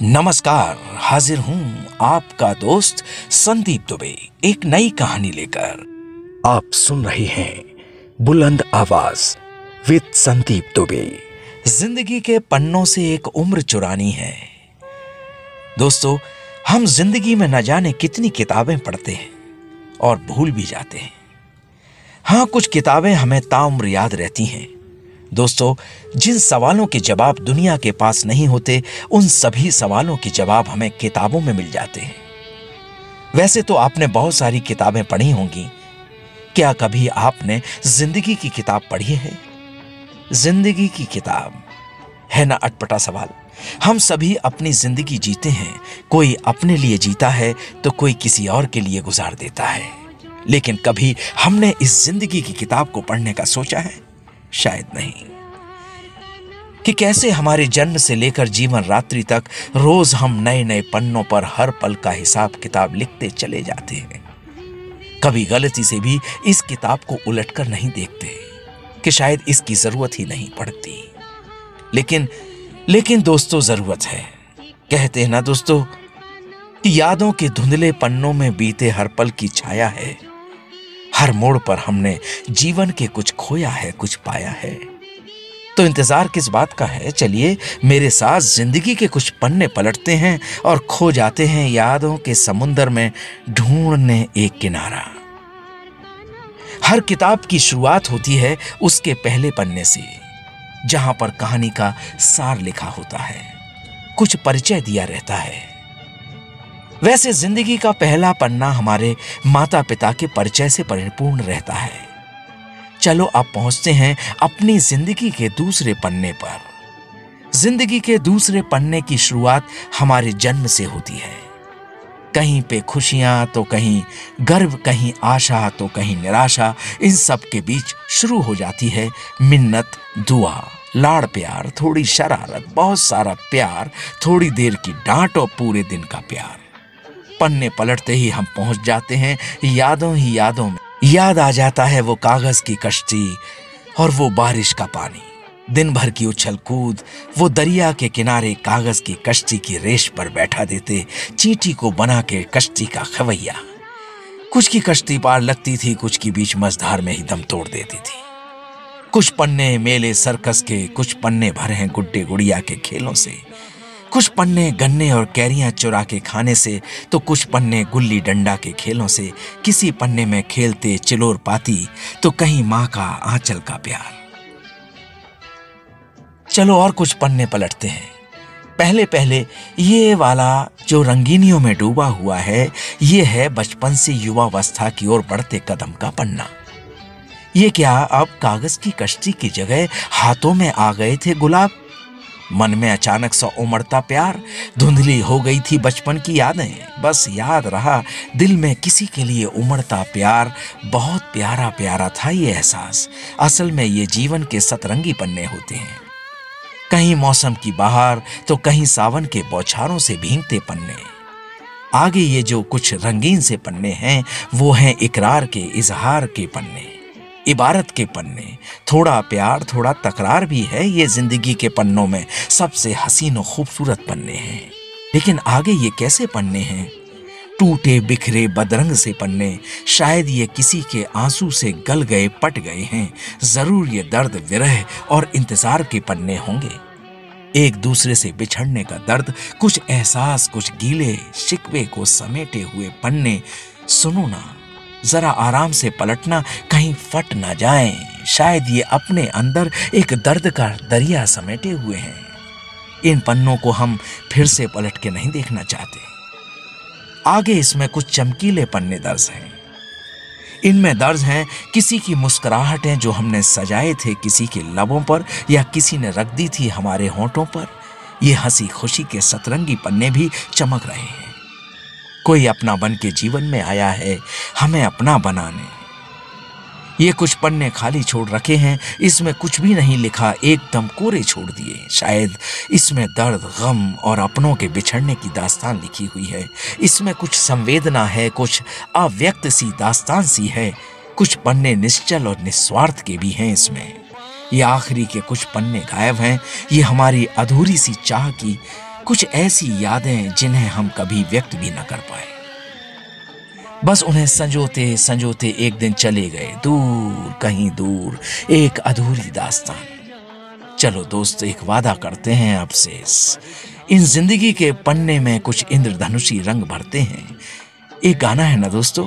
नमस्कार, हाजिर हूं आपका दोस्त संदीप दुबे एक नई कहानी लेकर। आप सुन रहे हैं बुलंद आवाज विद संदीप दुबे। जिंदगी के पन्नों से एक उम्र चुरानी है। दोस्तों, हम जिंदगी में न जाने कितनी किताबें पढ़ते हैं और भूल भी जाते हैं। हाँ, कुछ किताबें हमें ताउम्र याद रहती हैं। दोस्तों, जिन सवालों के जवाब दुनिया के पास नहीं होते, उन सभी सवालों के जवाब हमें किताबों में मिल जाते हैं। वैसे तो आपने बहुत सारी किताबें पढ़ी होंगी। क्या कभी आपने जिंदगी की किताब पढ़ी है? जिंदगी की किताब है ना अटपटा सवाल। हम सभी अपनी जिंदगी जीते हैं। कोई अपने लिए जीता है तो कोई किसी और के लिए गुजार देता है। लेकिन कभी हमने इस जिंदगी की किताब को पढ़ने का सोचा है? शायद नहीं। कि कैसे हमारे जन्म से लेकर जीवन रात्रि तक रोज हम नए नए पन्नों पर हर पल का हिसाब किताब लिखते चले जाते हैं। कभी गलती से भी इस किताब को उलटकर नहीं देखते कि शायद इसकी जरूरत ही नहीं पड़ती। लेकिन दोस्तों, जरूरत है। कहते हैं ना दोस्तों कि यादों के धुंधले पन्नों में बीते हर पल की छाया है। हर मोड़ पर हमने जीवन के कुछ खोया है, कुछ पाया है। तो इंतजार किस बात का है? चलिए मेरे साथ जिंदगी के कुछ पन्ने पलटते हैं और खो जाते हैं यादों के समुंदर में, ढूंढने एक किनारा। हर किताब की शुरुआत होती है उसके पहले पन्ने से, जहां पर कहानी का सार लिखा होता है, कुछ परिचय दिया रहता है। वैसे जिंदगी का पहला पन्ना हमारे माता पिता के परिचय से परिपूर्ण रहता है। चलो अब पहुंचते हैं अपनी जिंदगी के दूसरे पन्ने पर। जिंदगी के दूसरे पन्ने की शुरुआत हमारे जन्म से होती है। कहीं पे खुशियां तो कहीं गर्व, कहीं आशा तो कहीं निराशा। इन सब के बीच शुरू हो जाती है मिन्नत, दुआ, लाड़ प्यार, थोड़ी शरारत, बहुत सारा प्यार, थोड़ी देर की डांट और पूरे दिन का प्यार। पन्ने पलटते ही हम पहुंच जाते हैं यादों ही यादों में। याद आ जाता है वो कागज की कश्ती और वो बारिश का पानी, दिन भर की उछल कूद। वो दरिया के किनारे कागज की कश्ती की रेश पर बैठा देते चींटी को बना के कश्ती का खवैया। कुछ की कश्ती पार लगती थी, कुछ की बीच मझधार में ही दम तोड़ देती थी। कुछ पन्ने मेले सर्कस के, कुछ पन्ने भरे हैं गुड्डे गुड़िया के खेलों से, कुछ पन्ने गन्ने और कैरियां चुरा के खाने से, तो कुछ पन्ने गुल्ली डंडा के खेलों से। किसी पन्ने में खेलते चिलोर पाती, तो कहीं माँ का आंचल का प्यार। चलो और कुछ पन्ने पलटते हैं। पहले ये वाला जो रंगीनियों में डूबा हुआ है, ये है बचपन से युवावस्था की ओर बढ़ते कदम का पन्ना। ये क्या अब कागज की कश्ती की जगह हाथों में आ गए थे गुलाब? मन में अचानक सा उमड़ता प्यार, धुंधली हो गई थी बचपन की यादें। बस याद रहा दिल में किसी के लिए उमड़ता प्यार। बहुत प्यारा प्यारा था ये एहसास। असल में ये जीवन के सतरंगी पन्ने होते हैं। कहीं मौसम की बहार तो कहीं सावन के बौछारों से भींगते पन्ने। आगे ये जो कुछ रंगीन से पन्ने हैं, वो हैं इकरार के, इजहार के पन्ने, इबारत के पन्ने। थोड़ा प्यार थोड़ा तकरार भी है ये जिंदगी के पन्नों में सबसे हसीन और खूबसूरत पन्ने हैं। लेकिन आगे ये कैसे पन्ने हैं? टूटे बिखरे बदरंग से पन्ने। शायद ये किसी के आंसू से गल गए, पट गए हैं। जरूर ये दर्द, विरह और इंतजार के पन्ने होंगे। एक दूसरे से बिछड़ने का दर्द, कुछ एहसास, कुछ गीले शिकवे को समेटे हुए पन्ने। सुनो ना, जरा आराम से पलटना, कहीं फट ना जाए। शायद ये अपने अंदर एक दर्द का दरिया समेटे हुए हैं। इन पन्नों को हम फिर से पलट के नहीं देखना चाहते। आगे इसमें कुछ चमकीले पन्ने दर्ज हैं। इनमें दर्ज हैं किसी की मुस्कुराहटें जो हमने सजाए थे किसी के लबों पर, या किसी ने रख दी थी हमारे होंठों पर। ये हंसी खुशी के सतरंगी पन्ने भी चमक रहे हैं। कोई अपना बन के जीवन में आया है हमें अपना बनाने। ये कुछ पन्ने खाली छोड़ रखे हैं, इसमें कुछ भी नहीं लिखा, एकदम कोरे छोड़ दिए। शायद इसमें दर्द, गम और अपनों के बिछड़ने की दास्तान लिखी हुई है। इसमें कुछ संवेदना है, कुछ अव्यक्त सी दास्तान सी है। कुछ पन्ने निश्चल और निस्वार्थ के भी हैं इसमें। ये आखिरी के कुछ पन्ने गायब हैं। ये हमारी अधूरी सी चाह की कुछ ऐसी यादें जिन्हें हम कभी व्यक्त भी न कर पाए, बस उन्हें संजोते संजोते एक दिन चले गए दूर, कहीं दूर, एक अधूरी दास्तान। चलो दोस्त, एक वादा करते हैं अब से इन जिंदगी के पन्ने में कुछ इंद्रधनुषी रंग भरते हैं। एक गाना है ना दोस्तों,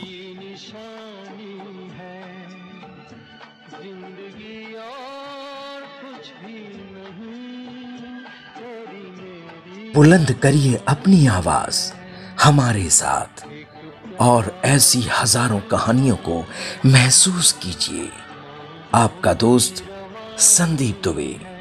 बुलंद करिए अपनी आवाज हमारे साथ और ऐसी हजारों कहानियों को महसूस कीजिए। आपका दोस्त संदीप दुबे।